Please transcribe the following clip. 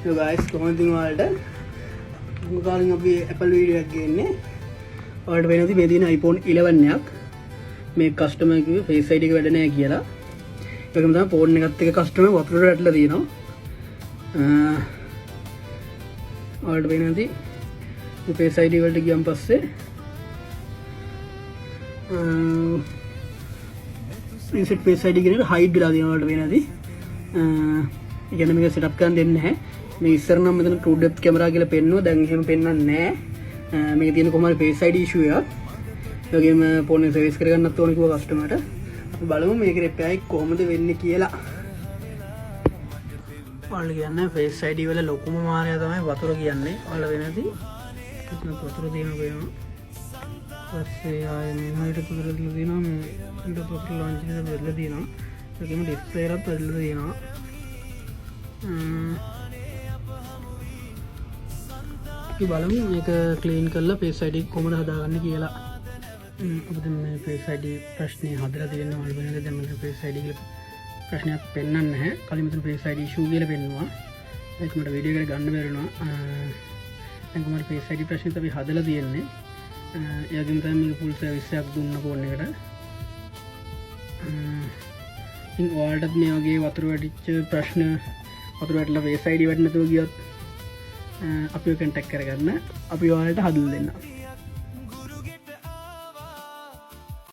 So guys, කොහොමද ඉතින් ඔයාලට මුකාලින් අපි Apple වීඩියෝ එකක් ගේන්නේ. ඔයාලට වෙනදී මේ තියෙන iPhone 11 එකක් මේ කස්ටමර් කිව්වේ Face ID එක වැඩ නැහැ කියලා. ඒකම තමයි ෆෝන් එකත් එක්ක කස්ටමර් වතුරට වැටලා තියෙනවා. ඔයාලට වෙනදී මේ Face ID වලට ගියන් පස්සේ reset Face ID කියන එක hide වෙලා තියෙනවා ඔයාලට වෙනදී. ඒ කියන්නේ මේක setup කරන්න දෙන්නේ නැහැ. මේ ඉස්සර නම් මෙතන true depth camera කියලා පෙන්නුවා. දැන් එහෙම පෙන්වන්නේ නැහැ. මේක තියෙන කොහොමද Face ID issue එකක්. ඒ වගේම ෆෝන් එක සර්විස් කරගන්නත් ඕන කිව්වා කස්ටමර්ට. අපි බලමු මේක repair එක කොහොමද වෙන්නේ කියලා. ඔයාලා කියන්නේ Face ID වල ලොකුම මානය තමයි වතුර කියන්නේ. ඔයාලා වෙනදී කිසිම වතුර දිනන වෙනවා. පස්සේ ආයෙ මෙහෙට වතුර දිනලා දිනවා. මේ ඊට පස්සේ launch එක බෙදලා දිනවා. ඒ වගේම display එකත් බෙදලා දිනවා. අපි බලමු මේක ක්ලීන් කරලා Face ID කොහොමද හදාගන්නේ කියලා. අපිට මේ Face ID ප්‍රශ්නේ හදලා තියෙනවා වල වෙනද දැන් මට Face ID කියලා ප්‍රශ්නයක් පෙන්වන්න නැහැ. කලින් මෙතන Face ID issue කියලා පෙන්නුවා. ඒක මට වීඩියෝ එකට ගන්න බැරි වුණා. දැන් කොහොමද Face ID ප්‍රශ්නෙත් අපි හදලා තියෙන්නේ. ඒ වගේම තමයි මේක full service එකක් දුන්න ෆෝන් එකට. ඉතින් ඔයාලටත් මේ වගේ වතුර වැටිච්ච ප්‍රශ්න වතුර වැටලා Face ID වැටෙන්නේ නැතුව ගියොත් අපිව contact කරගන්න. අපි ඔයාලට හදලා දෙන්නම්.